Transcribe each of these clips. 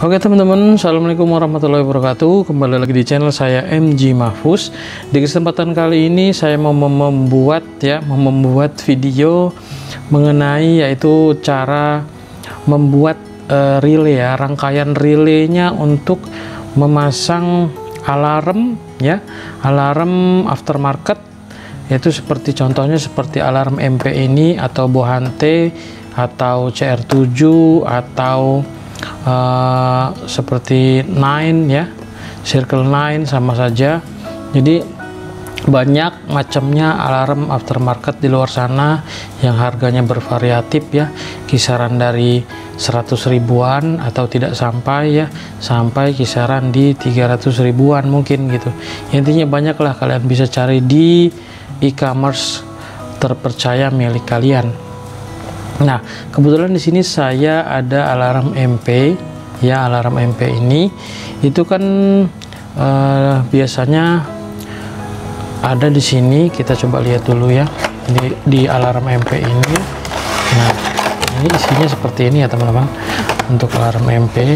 Oke teman-teman, assalamualaikum warahmatullahi wabarakatuh. Kembali lagi di channel saya MG Mahfuz. Di kesempatan kali ini saya mau membuat video mengenai yaitu cara membuat relay ya, rangkaian relaynya untuk memasang alarm ya, alarm aftermarket, yaitu seperti contohnya seperti alarm MP ini atau Bohante atau CR7 atau seperti 9 ya, Circle 9 sama saja. Jadi banyak macamnya alarm aftermarket di luar sana yang harganya bervariatif ya, kisaran dari 100 ribuan atau tidak sampai ya, sampai kisaran di 300 ribuan mungkin gitu. Intinya banyaklah, kalian bisa cari di e-commerce terpercaya milik kalian. Nah, kebetulan di sini saya ada alarm MP ya. Alarm MP ini itu kan biasanya ada di sini. Kita coba lihat dulu ya di alarm MP ini. Nah, ini isinya seperti ini ya teman-teman. Untuk alarm MP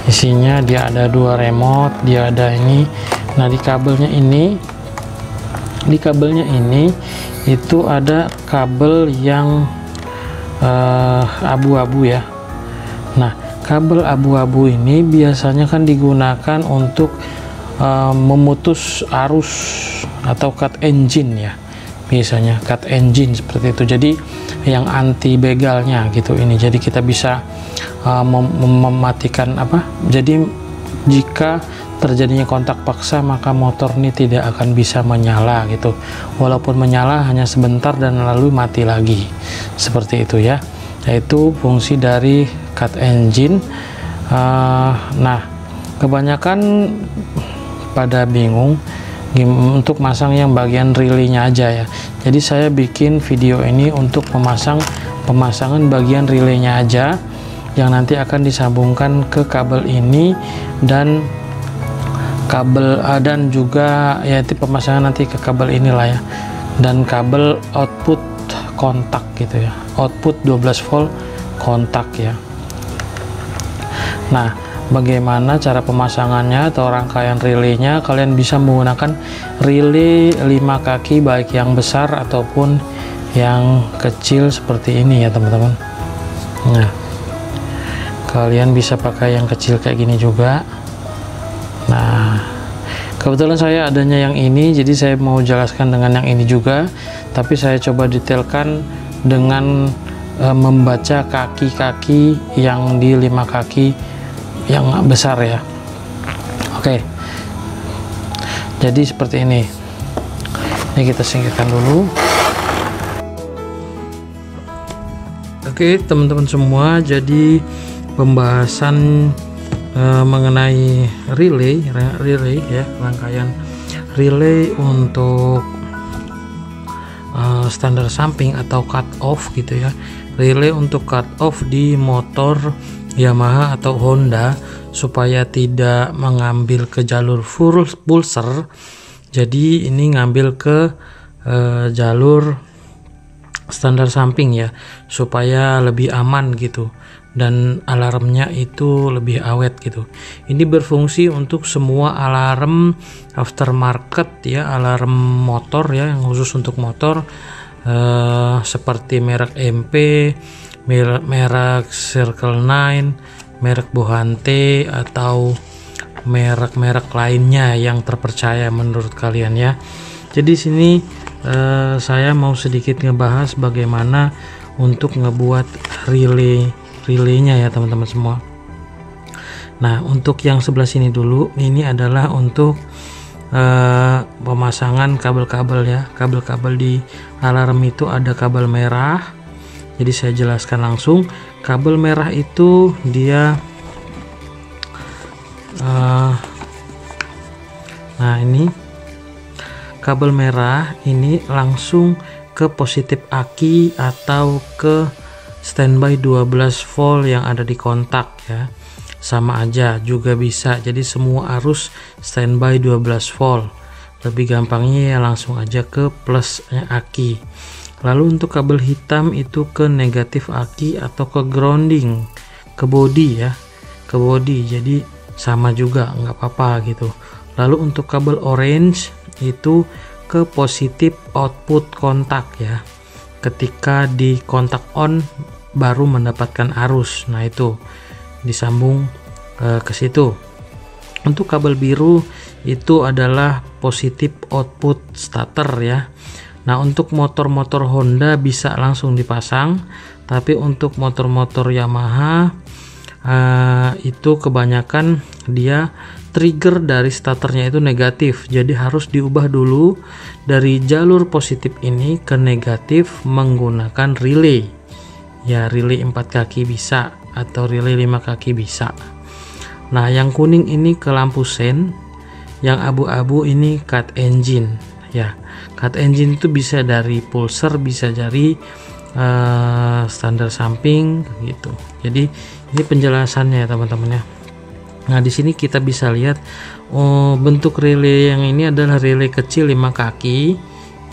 isinya dia ada dua remote, dia ada ini. Nah, di kabelnya ini itu ada kabel yang abu-abu ya. Nah, kabel abu-abu ini biasanya kan digunakan untuk memutus arus atau cut engine ya, biasanya cut engine seperti itu. Jadi yang anti begalnya gitu ini. Jadi kita bisa mematikan jadi jika terjadinya kontak paksa maka motor ini tidak akan bisa menyala gitu, walaupun menyala hanya sebentar dan lalu mati lagi, seperti itu ya. Yaitu fungsi dari cut engine. Nah, kebanyakan pada bingung untuk masang yang bagian relaynya aja ya. Jadi saya bikin video ini untuk pemasangan bagian relaynya aja, yang nanti akan disambungkan ke kabel ini dan kabel dan juga yaitu pemasangan nanti ke kabel inilah ya, dan kabel output kontak gitu ya, output 12 volt kontak ya. Nah, bagaimana cara pemasangannya atau rangkaian relaynya? Kalian bisa menggunakan relay 5 kaki baik yang besar ataupun yang kecil seperti ini ya teman-teman. Nah, kalian bisa pakai yang kecil kayak gini juga. Nah, kebetulan saya adanya yang ini, jadi saya mau jelaskan dengan yang ini juga, tapi saya coba detailkan dengan membaca kaki-kaki yang di 5 kaki yang besar ya. Oke, jadi seperti ini. Ini kita singkirkan dulu. Oke teman-teman semua, jadi pembahasan mengenai relay ya, rangkaian relay untuk standar samping atau cut off gitu ya. Relay untuk cut off di motor Yamaha atau Honda supaya tidak mengambil ke jalur pulser. Jadi ini ngambil ke jalur standar samping ya, supaya lebih aman gitu, dan alarmnya itu lebih awet gitu. Ini berfungsi untuk semua alarm aftermarket ya, alarm motor ya, yang khusus untuk motor, seperti merek MP, merek Circle 9, merek Bohante, atau merek-merek lainnya yang terpercaya menurut kalian ya. Jadi sini saya mau sedikit ngebahas bagaimana untuk ngebuat relaynya ya teman-teman semua. Nah, untuk yang sebelah sini dulu, ini adalah untuk pemasangan kabel-kabel ya. Kabel-kabel di alarm itu ada kabel merah. Jadi saya jelaskan langsung. Kabel merah itu dia nah ini kabel merah ini langsung ke positif aki atau ke standby 12 volt yang ada di kontak ya. Sama aja juga bisa, jadi semua arus standby 12 volt. Lebih gampangnya ya langsung aja ke plusnya aki. Lalu untuk kabel hitam itu ke negatif aki atau ke grounding, ke body ya. ke body, jadi sama juga, nggak apa-apa gitu. Lalu untuk kabel orange itu ke positif output kontak ya, ketika di kontak on baru mendapatkan arus. Nah itu disambung ke situ. Untuk kabel biru itu adalah positif output starter ya. Nah untuk motor-motor Honda bisa langsung dipasang, tapi untuk motor-motor Yamaha itu kebanyakan dia trigger dari starternya itu negatif, jadi harus diubah dulu dari jalur positif ini ke negatif menggunakan relay ya. Relay 4 kaki bisa atau relay 5 kaki bisa. Nah yang kuning ini ke lampu sen, yang abu-abu ini cut engine ya. Cut engine itu bisa dari pulser, bisa dari standar samping gitu. Jadi ini penjelasannya ya teman-teman ya. Nah di sini kita bisa lihat bentuk relay yang ini adalah relay kecil 5 kaki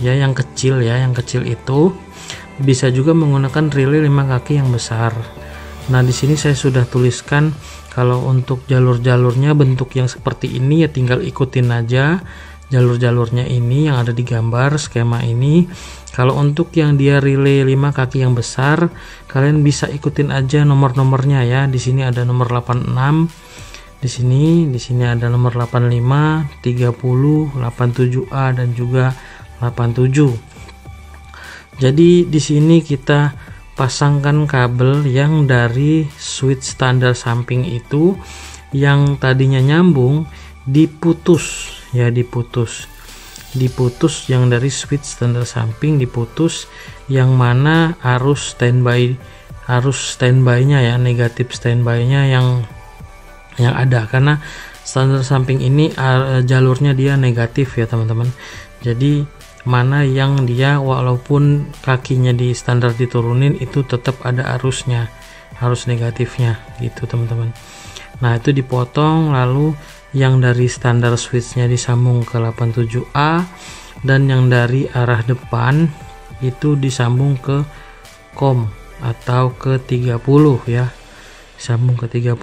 ya, yang kecil ya, yang kecil itu bisa juga menggunakan relay 5 kaki yang besar. Nah di sini saya sudah tuliskan kalau untuk jalur-jalurnya bentuk yang seperti ini ya, tinggal ikutin aja jalur-jalurnya ini yang ada di gambar skema ini. Kalau untuk yang dia relay 5 kaki yang besar, kalian bisa ikutin aja nomor-nomornya ya. Di sini ada nomor 86, di sini ada nomor 85, 30, 87A dan juga 87. Jadi di sini kita pasangkan kabel yang dari switch standar samping itu, yang tadinya nyambung diputus ya, diputus yang dari switch standar samping diputus, yang mana arus standby-nya ya, negatif standby-nya yang ada, karena standar samping ini jalurnya dia negatif ya teman-teman. Jadi mana yang dia walaupun kakinya di standar diturunin itu tetap ada arusnya, arus negatifnya gitu teman-teman. Nah itu dipotong, lalu yang dari standar switchnya disambung ke 87A, dan yang dari arah depan itu disambung ke COM atau ke 30 ya, disambung ke 30.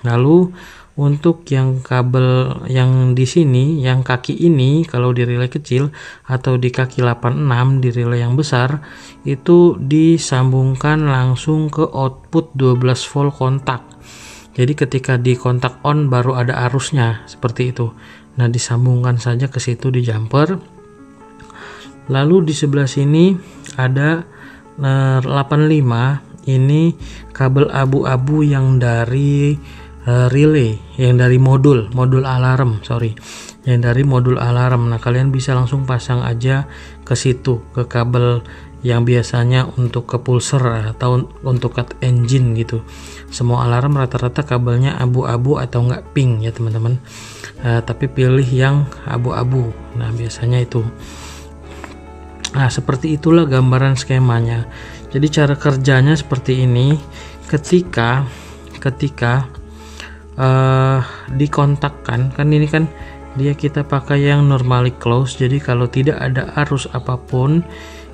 Lalu untuk yang kabel yang di sini, yang kaki ini kalau di relay kecil atau di kaki 86 di relay yang besar itu disambungkan langsung ke output 12 volt kontak. Jadi ketika di kontak on baru ada arusnya seperti itu. Nah disambungkan saja ke situ di jumper. Lalu di sebelah sini ada 85, ini kabel abu-abu yang dari relay, yang dari modul alarm, yang dari modul alarm. Nah kalian bisa langsung pasang aja ke situ, ke kabel yang biasanya untuk ke pulser atau untuk cut engine gitu. Semua alarm rata-rata kabelnya abu-abu atau enggak pink ya teman-teman, tapi pilih yang abu-abu. Nah biasanya itu. Nah seperti itulah gambaran skemanya. Jadi cara kerjanya seperti ini. Ketika dikontakkan, kan ini kan dia kita pakai yang normally close, jadi kalau tidak ada arus apapun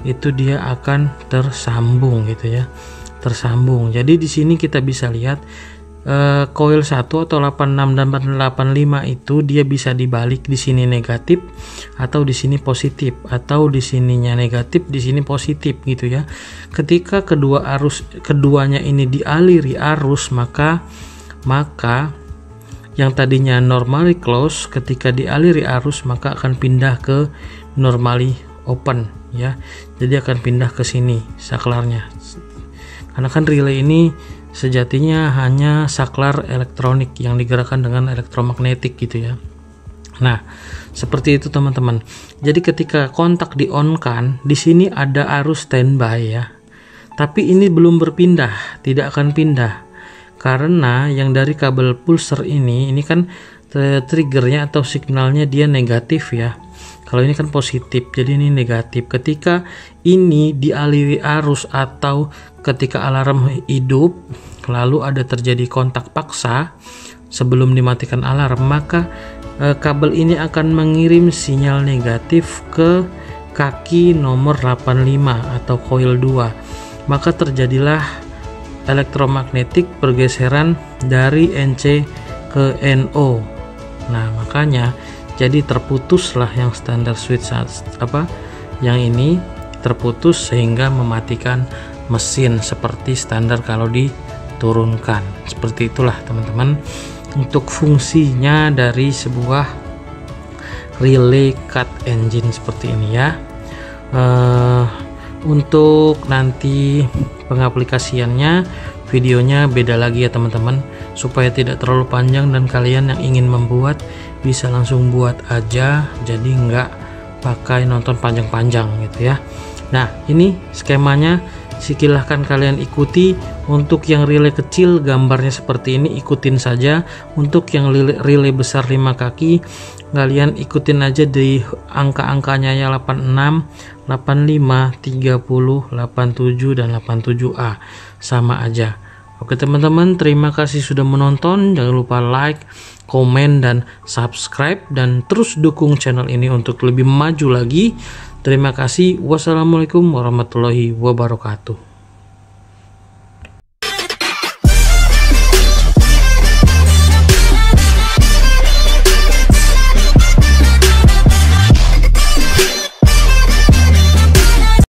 itu dia akan tersambung gitu ya, tersambung. Jadi di sini kita bisa lihat coil 1 atau 86 dan 85 itu dia bisa dibalik, di sini negatif atau di sini positif, atau di sininya negatif di sini positif gitu ya. Ketika keduanya ini dialiri arus, maka yang tadinya normally close ketika dialiri arus maka akan pindah ke normally open ya. Jadi akan pindah ke sini saklarnya, karena kan relay ini sejatinya hanya saklar elektronik yang digerakkan dengan elektromagnetik gitu ya. Nah seperti itu teman-teman. Jadi ketika kontak di on kan, di sini ada arus standby ya, tapi ini belum berpindah, tidak akan pindah karena yang dari kabel pulser ini kan triggernya atau signalnya dia negatif ya. Kalau ini kan positif, jadi ini negatif. Ketika ini dialiri arus atau ketika alarm hidup lalu ada terjadi kontak paksa sebelum dimatikan alarm, maka kabel ini akan mengirim sinyal negatif ke kaki nomor 85 atau coil 2. Maka terjadilah elektromagnetik pergeseran dari NC ke NO. Nah, makanya jadi terputuslah yang standar switch yang ini terputus sehingga mematikan mesin seperti standar kalau diturunkan. Seperti itulah teman-teman untuk fungsinya dari sebuah relay cut engine seperti ini ya. Untuk nanti pengaplikasiannya videonya beda lagi ya teman-teman, supaya tidak terlalu panjang dan kalian yang ingin membuat bisa langsung buat aja, jadi nggak pakai nonton panjang-panjang gitu ya. Nah, ini skemanya, silahkan kalian ikuti. Untuk yang relay kecil gambarnya seperti ini, ikutin saja. Untuk yang relay besar 5 kaki, kalian ikutin aja di angka-angkanya ya, 86, 85, 30, 87 dan 87A, sama aja. Oke teman-teman, terima kasih sudah menonton. Jangan lupa like, komen, dan subscribe, dan terus dukung channel ini untuk lebih maju lagi. Terima kasih. Wassalamualaikum warahmatullahi wabarakatuh.